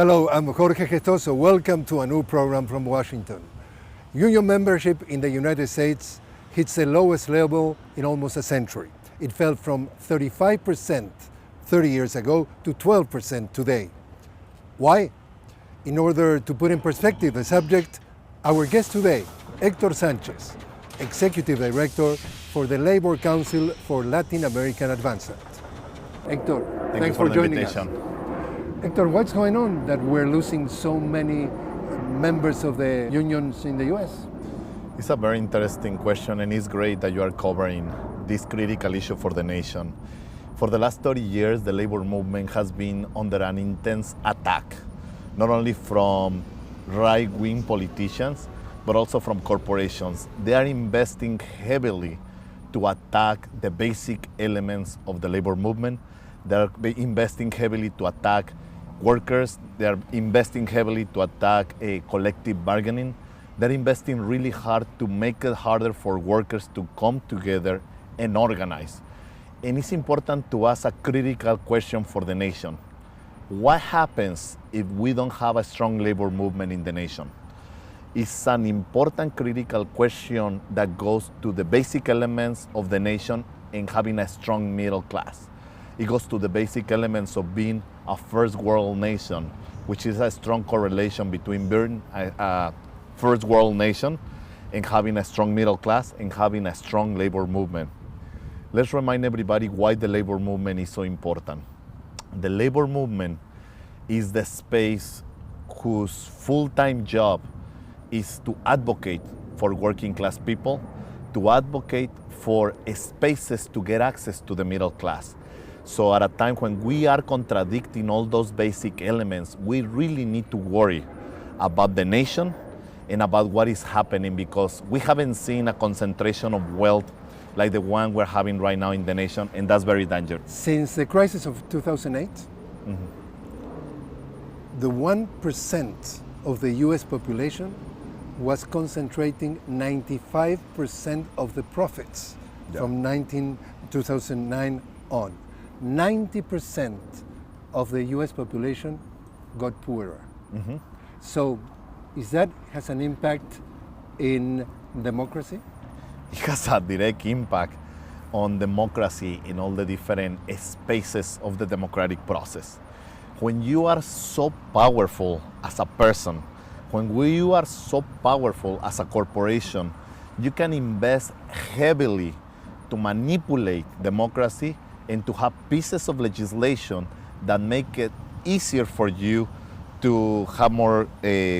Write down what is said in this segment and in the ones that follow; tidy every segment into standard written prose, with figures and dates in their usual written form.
Hello, I'm Jorge Gestoso. Welcome to a new program from Washington. Union membership in the United States hits the lowest level in almost a century. It fell from 35% 30 years ago to 12% today. Why? In order to put in perspective the subject, our guest today, Héctor Sánchez, Executive Director for the Labor Council for Latin American Advancement. Héctor, thanks for joining us. Héctor, what's going on that we're losing so many members of the unions in the U.S.? It's a very interesting question, and it's great that you are covering this critical issue for the nation. For the last 30 years, the labor movement has been under an intense attack, not only from right-wing politicians, but also from corporations. They are investing heavily to attack the basic elements of the labor movement. They're investing heavily to attack workers. They're investing heavily to attack collective bargaining. They're investing really hard to make it harder for workers to come together and organize. And it's important to ask a critical question for the nation. What happens if we don't have a strong labor movement in the nation? It's an important critical question that goes to the basic elements of the nation and having a strong middle class. It goes to the basic elements of being a first world nation, which is a strong correlation between being a first world nation and having a strong middle class and having a strong labor movement. Let's remind everybody why the labor movement is so important. The labor movement is the space whose full-time job is to advocate for working class people, to advocate for spaces to get access to the middle class. So at a time when we are contradicting all those basic elements, we really need to worry about the nation and about what is happening, because we haven't seen a concentration of wealth like the one we're having right now in the nation, and that's very dangerous. Since the crisis of 2008, the 1% of the US population was concentrating 95% of the profits from 2009 on. 90% of the US population got poorer. So is that has an impact in democracy? It has a direct impact on democracy in all the different spaces of the democratic process. When you are so powerful as a person, when you are so powerful as a corporation, you can invest heavily to manipulate democracy and to have pieces of legislation that make it easier for you to have more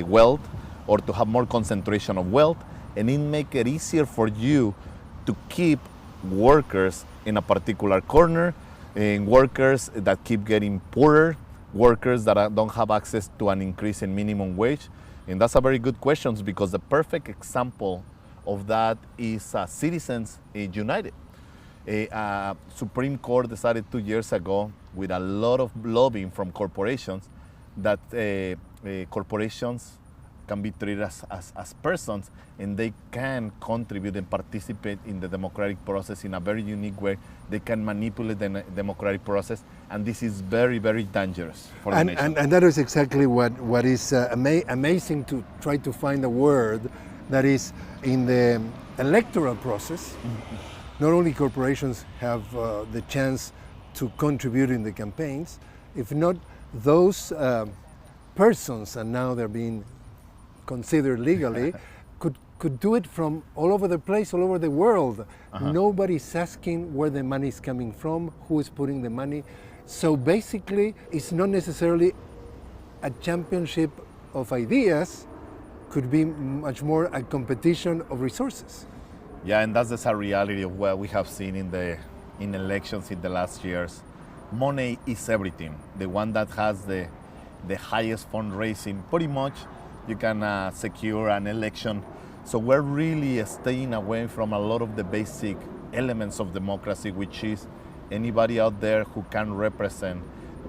wealth or to have more concentration of wealth, and it make it easier for you to keep workers in a particular corner, and workers that keep getting poorer, workers that don't have access to an increase in minimum wage. And that's a very good question, because the perfect example of that is Citizens United. Supreme Court decided 2 years ago, with a lot of lobbying from corporations, that corporations can be treated as persons, and they can contribute and participate in the democratic process in a very unique way. They can manipulate the democratic process, and this is very, very dangerous for the nation. And that is exactly what is amazing, to try to find a word that is in the electoral process. Not only corporations have the chance to contribute in the campaigns, if not those persons, and now they're being considered legally, could do it from all over the place, all over the world. Nobody's asking where the money is coming from, who is putting the money. So basically, it's not necessarily a championship of ideas, could be much more a competition of resources. Yeah, and that's just a reality of what we have seen in elections in the last years. Money is everything. The one that has the highest fundraising, pretty much you can secure an election. So we're really staying away from a lot of the basic elements of democracy, which is anybody out there who can represent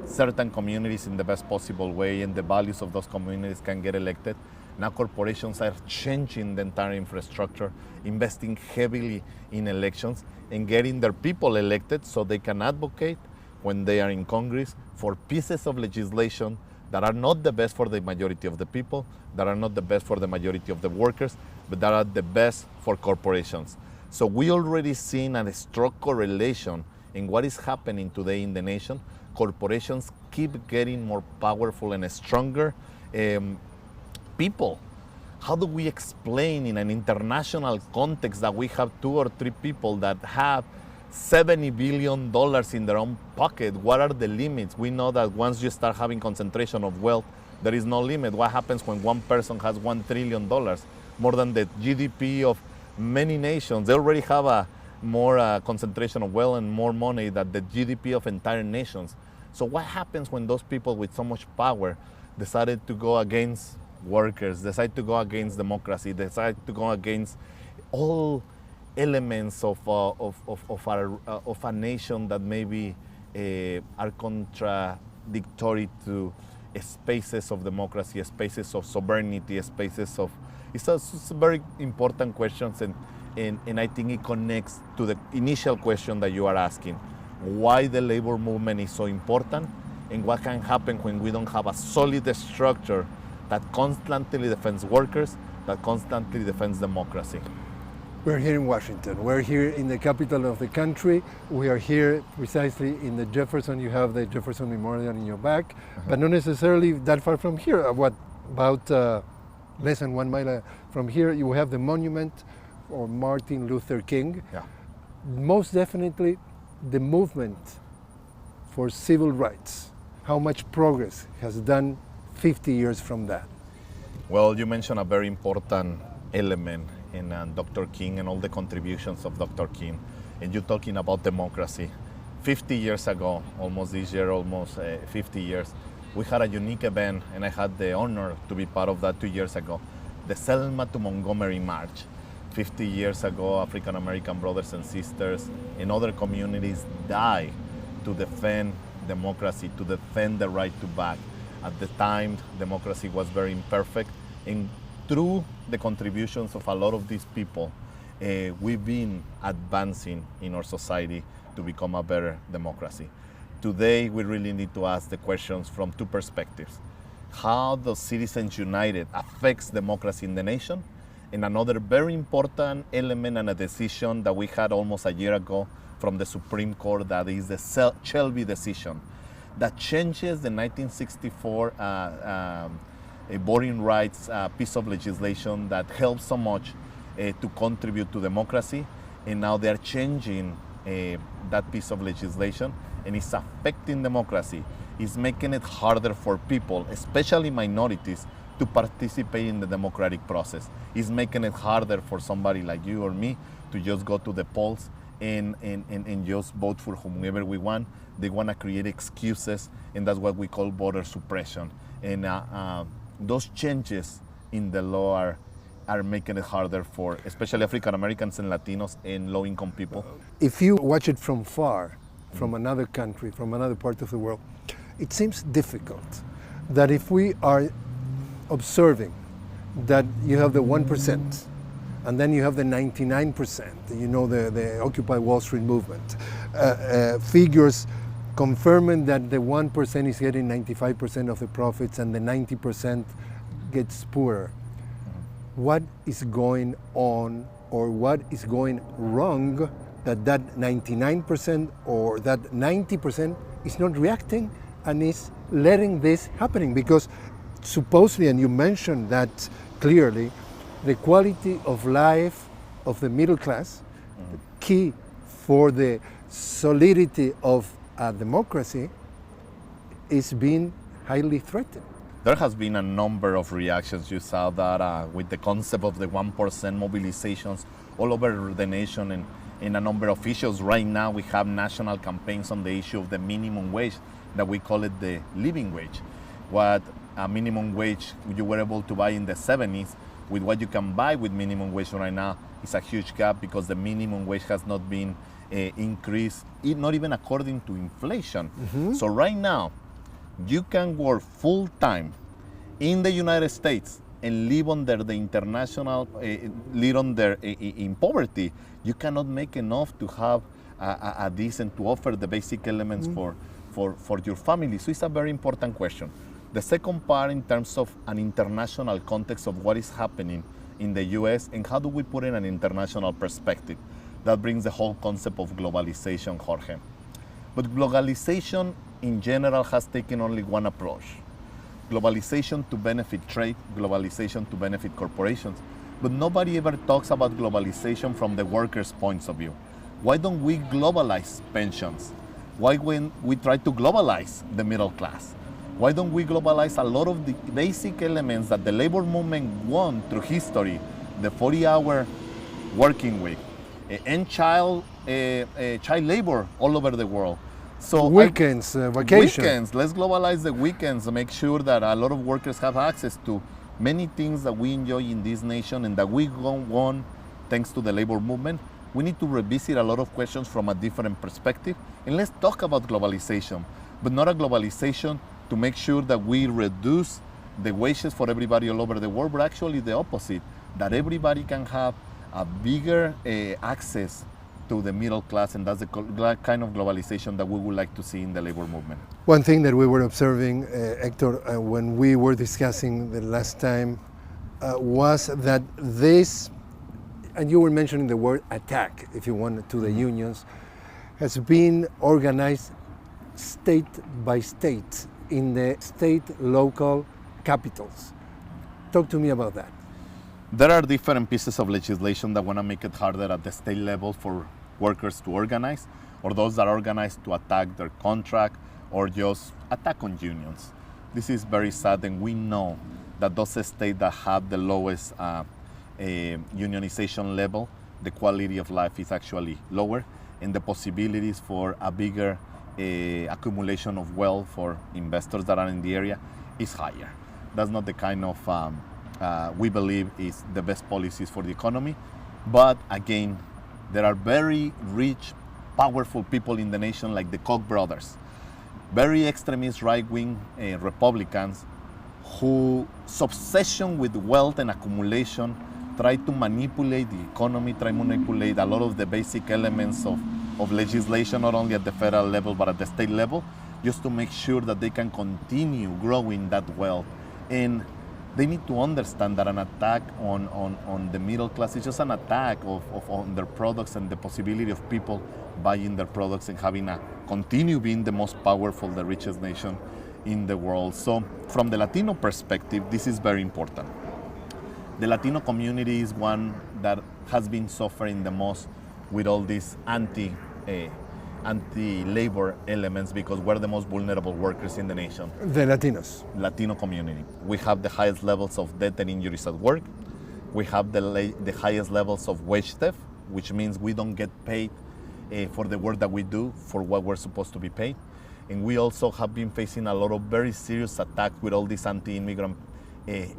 certain communities in the best possible way, and the values of those communities can get elected. Now corporations are changing the entire infrastructure, investing heavily in elections and getting their people elected so they can advocate when they are in Congress for pieces of legislation that are not the best for the majority of the people, that are not the best for the majority of the workers, but that are the best for corporations. So we already seen a strong correlation in what is happening today in the nation. Corporations keep getting more powerful and stronger. People, how do we explain in an international context that we have 2 or 3 people that have $70 billion in their own pocket? What are the limits? We know that once you start having concentration of wealth, there is no limit. What happens when one person has $1 trillion, more than the GDP of many nations? They already have a more concentration of wealth and more money than the GDP of entire nations. So what happens when those people with so much power decided to go against workers, decide to go against democracy, decide to go against all elements of a nation that maybe are contradictory to spaces of democracy, spaces of sovereignty, spaces of... It's a very important question, and I think it connects to the initial question that you are asking. Why the labor movement is so important, and what can happen when we don't have a solid structure that constantly defends workers, that constantly defends democracy. We're here in Washington. We're here in the capital of the country. We are here precisely in the Jefferson. You have the Jefferson Memorial in your back, but not necessarily that far from here. About less than 1 mile from here, you have the monument for Martin Luther King. Yeah. Most definitely the movement for civil rights. How much progress has done 50 years from that? Well, you mentioned a very important element in Dr. King and all the contributions of Dr. King, and you're talking about democracy. 50 years ago, almost this year, 50 years, we had a unique event, and I had the honor to be part of that 2 years ago, the Selma to Montgomery March. 50 years ago, African American brothers and sisters in other communities died to defend democracy, to defend the right to vote. At the time, democracy was very imperfect, and through the contributions of a lot of these people, we've been advancing in our society to become a better democracy. Today, we really need to ask the questions from 2 perspectives. How does Citizens United affects democracy in the nation? And another very important element and a decision that we had almost a year ago from the Supreme Court, that is the Shelby decision, that changes the 1964 voting rights piece of legislation that helped so much to contribute to democracy. And now they're changing that piece of legislation, and it's affecting democracy. It's making it harder for people, especially minorities, to participate in the democratic process. It's making it harder for somebody like you or me to just go to the polls and just vote for whomever we want. They want to create excuses, and that's what we call voter suppression. And those changes in the law are making it harder for especially African Americans and Latinos and low-income people. If you watch it from far, from another country, from another part of the world, it seems difficult that if we are observing that you have the 1%, and then you have the 99%, you know, the Occupy Wall Street movement, figures confirming that the 1% is getting 95% of the profits and the 90% gets poorer. What is going on, or what is going wrong, that 99% or that 90% is not reacting and is letting this happening? Because supposedly, and you mentioned that clearly, the quality of life of the middle class, the key for the solidity of a democracy, is being highly threatened. There has been a number of reactions. You saw that with the concept of the 1% mobilizations all over the nation, and in a number of issues. Right now we have national campaigns on the issue of the minimum wage, that we call it the living wage. What a minimum wage you were able to buy in the 70s with what you can buy with minimum wage right now is a huge gap, because the minimum wage has not been increased, not even according to inflation. So right now, you can work full-time in the United States and live under the international, live under in poverty. You cannot make enough to have a decent, to offer the basic elements for your family. So it's a very important question. The second part in terms of an international context of what is happening in the US and how do we put in an international perspective. That brings the whole concept of globalization, Jorge. But globalization in general has taken only one approach. Globalization to benefit trade, globalization to benefit corporations. But nobody ever talks about globalization from the workers' points of view. Why don't we globalize pensions? Why when we try to globalize the middle class? Why don't we globalize a lot of the basic elements that the labor movement won through history, the 40-hour working week, and child labor all over the world. So weekends, vacation. Weekends, let's globalize the weekends, make sure that a lot of workers have access to many things that we enjoy in this nation and that we won thanks to the labor movement. We need to revisit a lot of questions from a different perspective, and let's talk about globalization, but not a globalization to make sure that we reduce the wages for everybody all over the world, but actually the opposite, that everybody can have a bigger access to the middle class, and that's the kind of globalization that we would like to see in the labor movement. One thing that we were observing, Héctor, when we were discussing the last time, was that this, and you were mentioning the word attack, if you want, to the unions, has been organized state by state in the state local capitals. Talk to me about that. There are different pieces of legislation that want to make it harder at the state level for workers to organize, or those that organize to attack their contract or just attack on unions. This is very sad, and we know that those states that have the lowest unionization level, the quality of life is actually lower, and the possibilities for a bigger accumulation of wealth for investors that are in the area is higher. That's not the kind of we believe is the best policies for the economy. But again, there are very rich, powerful people in the nation like the Koch brothers, very extremist right-wing Republicans whose obsession with wealth and accumulation try to manipulate the economy, try to manipulate a lot of the basic elements of legislation, not only at the federal level but at the state level, just to make sure that they can continue growing that wealth. And they need to understand that an attack on the middle class is just an attack on their products and the possibility of people buying their products and having continue being the most powerful, the richest nation in the world. So from the Latino perspective, this is very important. The Latino community is one that has been suffering the most with all these anti-labor elements because we're the most vulnerable workers in the nation. The Latinos. Latino community. We have the highest levels of death and injuries at work. We have the highest levels of wage theft, which means we don't get paid for the work that we do, for what we're supposed to be paid. And we also have been facing a lot of very serious attacks with all these anti-immigrant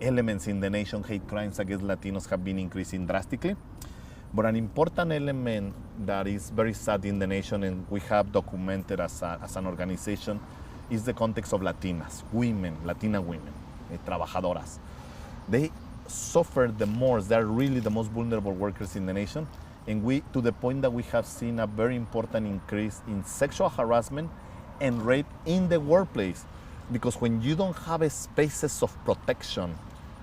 elements in the nation. Hate crimes against Latinos have been increasing drastically. But an important element that is very sad in the nation, and we have documented as an organization, is the context of Latinas, women, Latina women, trabajadoras. They suffer the most. They're really the most vulnerable workers in the nation. And we, to the point that we have seen a very important increase in sexual harassment and rape in the workplace. Because when you don't have spaces of protection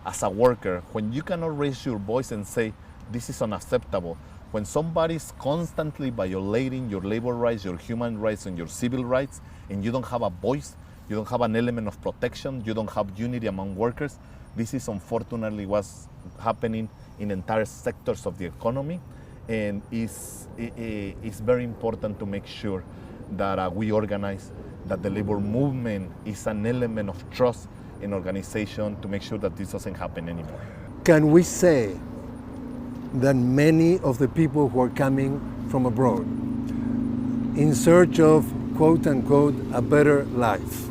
as a worker, when you cannot raise your voice and say, this is unacceptable, when somebody's constantly violating your labor rights, your human rights, and your civil rights, and you don't have a voice, you don't have an element of protection, you don't have unity among workers, this is unfortunately what's happening in entire sectors of the economy. And it's very important to make sure that we organize, that the labor movement is an element of trust in organization to make sure that this doesn't happen anymore. Can we say that many of the people who are coming from abroad in search of, quote unquote, a better life,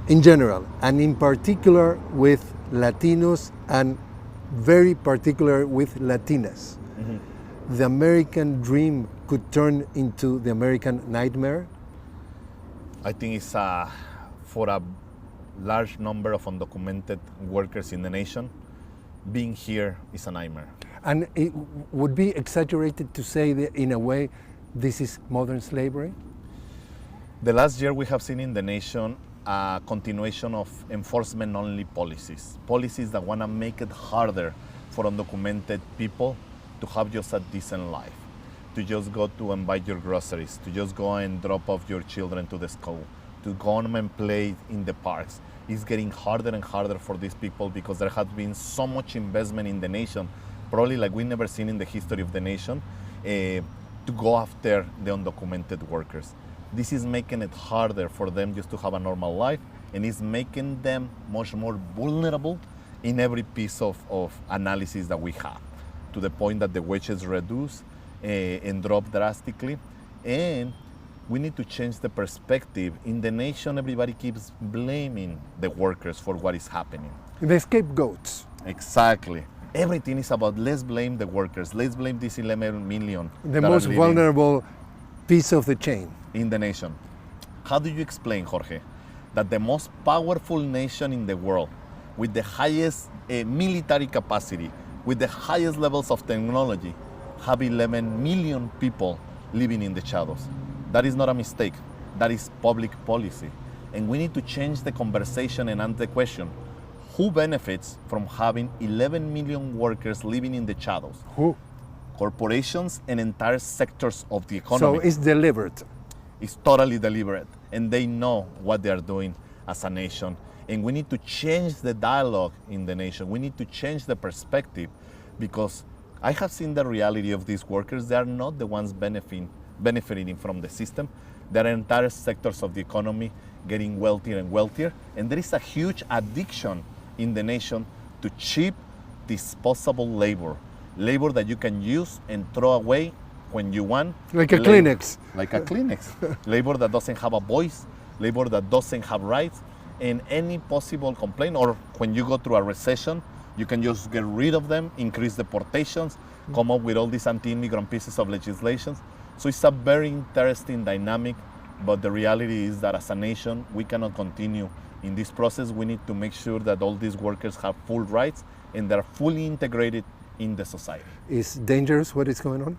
in general, and in particular with Latinos and very particular with Latinas, the American dream could turn into the American nightmare? I think it's for a large number of undocumented workers in the nation, being here is a nightmare. And it would be exaggerated to say that in a way, this is modern slavery? The last year we have seen in the nation a continuation of enforcement-only policies. Policies that want to make it harder for undocumented people to have just a decent life, to just go to and buy your groceries, to just go and drop off your children to the school, to go and play in the parks. It's getting harder and harder for these people because there has been so much investment in the nation, probably like we've never seen in the history of the nation, to go after the undocumented workers. This is making it harder for them just to have a normal life, and it's making them much more vulnerable in every piece of analysis that we have, to the point that the wages reduce and drop drastically. And we need to change the perspective. In the nation, everybody keeps blaming the workers for what is happening. The scapegoats. Exactly. Everything is about let's blame the workers, let's blame these 11 million. The most vulnerable piece of the chain. In the nation. How do you explain, Jorge, that the most powerful nation in the world, with the highest military capacity, with the highest levels of technology, have 11 million people living in the shadows? That is not a mistake. That is public policy. And we need to change the conversation and answer the question, who benefits from having 11 million workers living in the shadows? Who? Corporations and entire sectors of the economy. So it's deliberate. It's totally deliberate, and they know what they are doing as a nation. And we need to change the dialogue in the nation. We need to change the perspective, because I have seen the reality of these workers. They are not the ones benefiting from the system. There are entire sectors of the economy getting wealthier and wealthier, and there is a huge addiction in the nation to cheap, disposable labor that you can use and throw away when you want. Like a Kleenex. Like a Kleenex. Labor that doesn't have a voice, labor that doesn't have rights, and any possible complaint, or when you go through a recession, you can just get rid of them, increase deportations, come up with all these anti-immigrant pieces of legislation. So it's a very interesting dynamic, but the reality is that as a nation, we cannot continue in this process. We need to make sure that all these workers have full rights and they're fully integrated in the society. It's dangerous what is going on?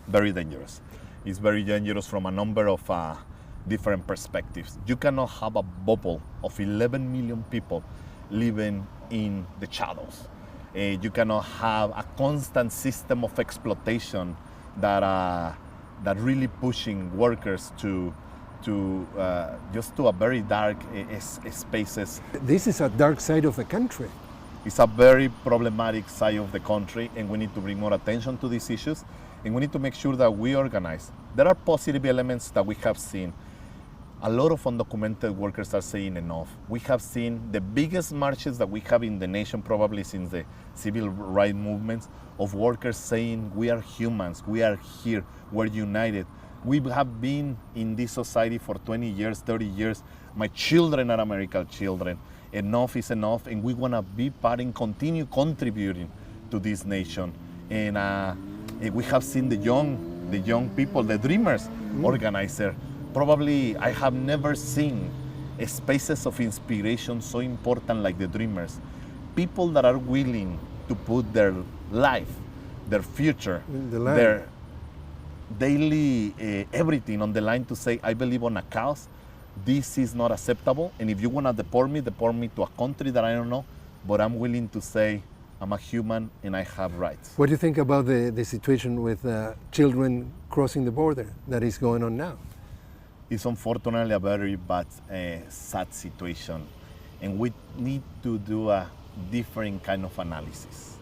Very dangerous. It's very dangerous from a number of different perspectives. You cannot have a bubble of 11 million people living in the shadows. You cannot have a constant system of exploitation that really pushing workers to just to a very dark spaces. This is a dark side of the country. It's a very problematic side of the country, and we need to bring more attention to these issues, and we need to make sure that we organize. There are positive elements that we have seen. A lot of undocumented workers are saying enough. We have seen the biggest marches that we have in the nation, probably since the civil rights movements, of workers saying we are humans, we are here, we're united. We have been in this society for 20 years, 30 years. My children are American children. Enough is enough, and we want to be part and continue contributing to this nation. And we have seen the young people, the dreamers, organizer. Probably I have never seen spaces of inspiration so important like the dreamers. People that are willing to put their life, their future, their daily everything on the line to say, I believe on a cause. This is not acceptable, and if you want to deport me to a country that I don't know, but I'm willing to say I'm a human and I have rights. What do you think about the situation with children crossing the border that is going on now? It's unfortunately a very bad, sad situation, and we need to do a different kind of analysis.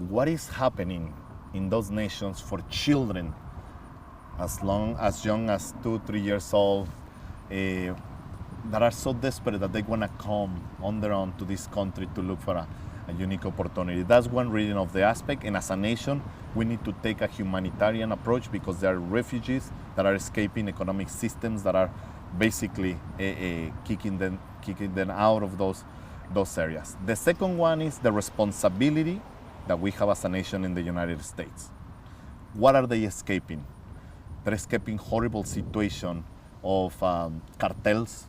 What is happening in those nations for children as young as 2-3 years old, that are so desperate that they want to come on their own to this country to look for a unique opportunity. That's one reading of the aspect, and as a nation, we need to take a humanitarian approach because there are refugees that are escaping economic systems that are basically kicking them out of those areas. The second one is the responsibility that we have as a nation in the United States. What are they escaping? They're escaping horrible situation of cartels.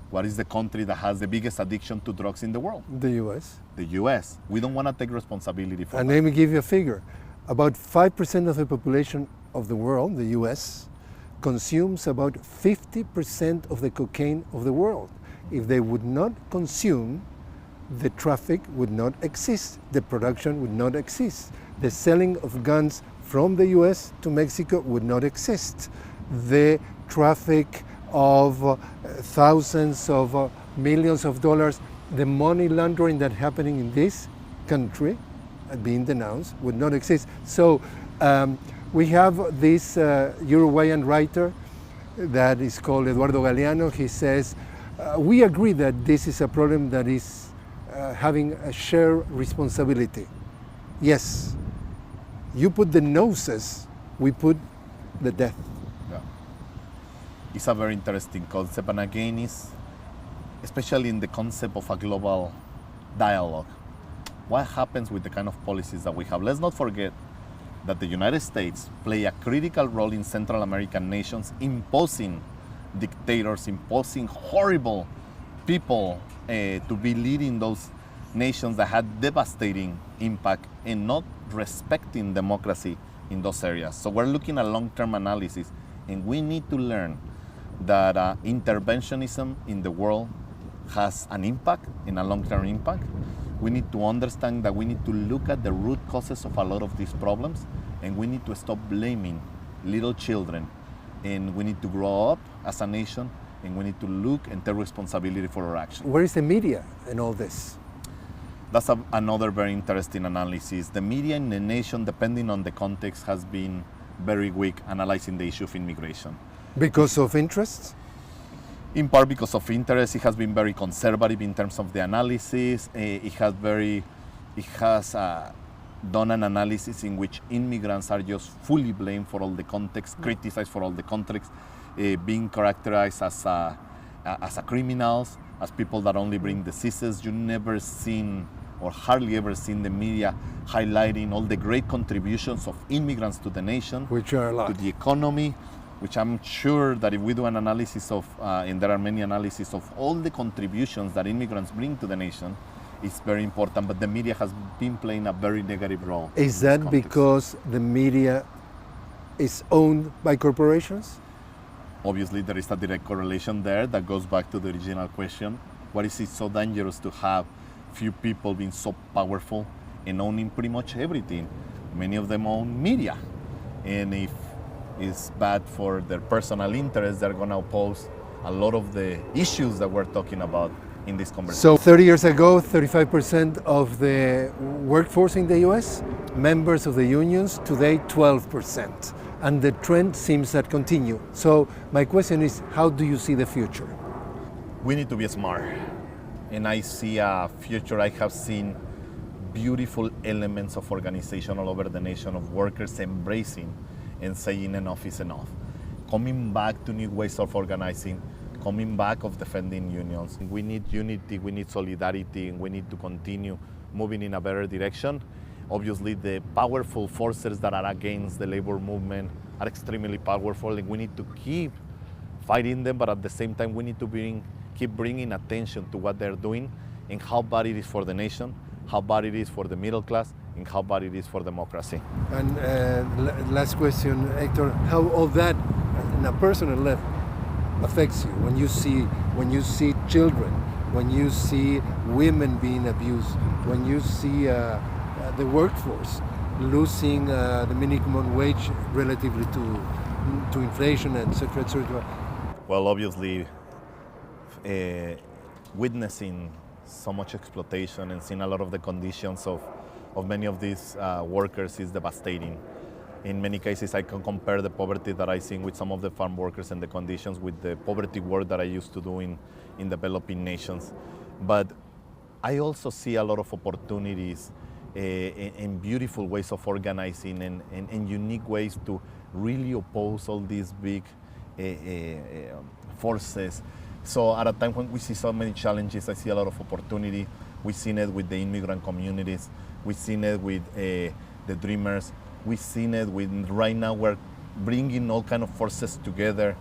What is the country that has the biggest addiction to drugs in the world? The U.S. The U.S. We don't want to take responsibility for that. And let me give you a figure. About 5% of the population of the world, the U.S., consumes about 50% of the cocaine of the world. If they would not consume, the traffic would not exist, the production would not exist. The selling of guns from the US to Mexico would not exist. The traffic of thousands of millions of dollars, the money laundering that happening in this country, being denounced, would not exist. So we have this Uruguayan writer that is called Eduardo Galeano. He says, we agree that this is a problem that is having a shared responsibility. Yes, you put the noses, we put the death. Yeah. It's a very interesting concept, and again, is especially in the concept of a global dialogue. What happens with the kind of policies that we have? Let's not forget that the United States play a critical role in Central American nations, imposing dictators, imposing horrible people to be leading those nations that had devastating impact and not respecting democracy in those areas. So we're looking at long-term analysis, and we need to learn that interventionism in the world has an impact, and a long-term impact. We need to understand that we need to look at the root causes of a lot of these problems, and we need to stop blaming little children, and we need to grow up as a nation, and we need to look and take responsibility for our actions. Where is the media in all this? That's another very interesting analysis. The media in the nation, depending on the context, has been very weak analyzing the issue of immigration. Because of interests? In part because of interest. It has been very conservative in terms of the analysis. It has done an analysis in which immigrants are just fully blamed for all the context, criticized for all the context, being characterized as criminals, as people that only bring diseases. You never seen, or hardly ever seen, the media highlighting all the great contributions of immigrants to the nation, which are a lot, to the economy, which I'm sure that if we do an analysis of, and there are many analyses of all the contributions that immigrants bring to the nation, it's very important, but the media has been playing a very negative role. Is that because the media is owned by corporations? Obviously, there is a direct correlation there that goes back to the original question. Why is it so dangerous to have few people being so powerful and owning pretty much everything? Many of them own media. And if it's bad for their personal interests, they're going to oppose a lot of the issues that we're talking about in this conversation. So 30 years ago, 35% of the workforce in the US, members of the unions, today 12%. And the trend seems that continue. So my question is, how do you see the future? We need to be smart. And I see a future. I have seen beautiful elements of organization all over the nation, of workers embracing and saying enough is enough. Coming back to new ways of organizing, coming back of defending unions. We need unity, we need solidarity, and we need to continue moving in a better direction. Obviously, the powerful forces that are against the labor movement are extremely powerful, and we need to keep fighting them, but at the same time, we need to keep bringing attention to what they're doing and how bad it is for the nation, how bad it is for the middle class, and how bad it is for democracy. And last question, Héctor, how all that, on a personal level, affects you when you see children, when you see women being abused, when you see the workforce losing the minimum wage relatively to inflation, etc., etc. Well, obviously, witnessing so much exploitation and seeing a lot of the conditions of many of these workers is devastating. In many cases, I can compare the poverty that I see with some of the farm workers and the conditions with the poverty work that I used to do in developing nations. But I also see a lot of opportunities and beautiful ways of organizing and unique ways to really oppose all these big forces. So at a time when we see so many challenges, I see a lot of opportunity. We've seen it with the immigrant communities. We've seen it with the dreamers. We've seen it with, right now we're bringing all kind of forces together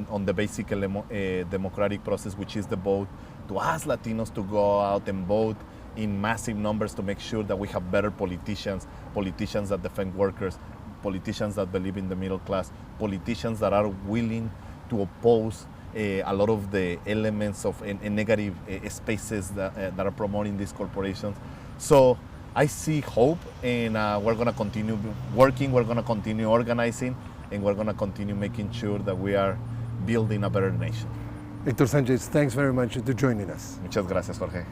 on the basic democratic process, which is the vote, to ask Latinos to go out and vote in massive numbers to make sure that we have better politicians that defend workers, politicians that believe in the middle class, politicians that are willing to oppose a lot of the elements of negative spaces that are promoting these corporations. So I see hope, and we're going to continue working, we're going to continue organizing, and we're going to continue making sure that we are building a better nation. Héctor Sánchez, thanks very much for joining us. Muchas gracias, Jorge.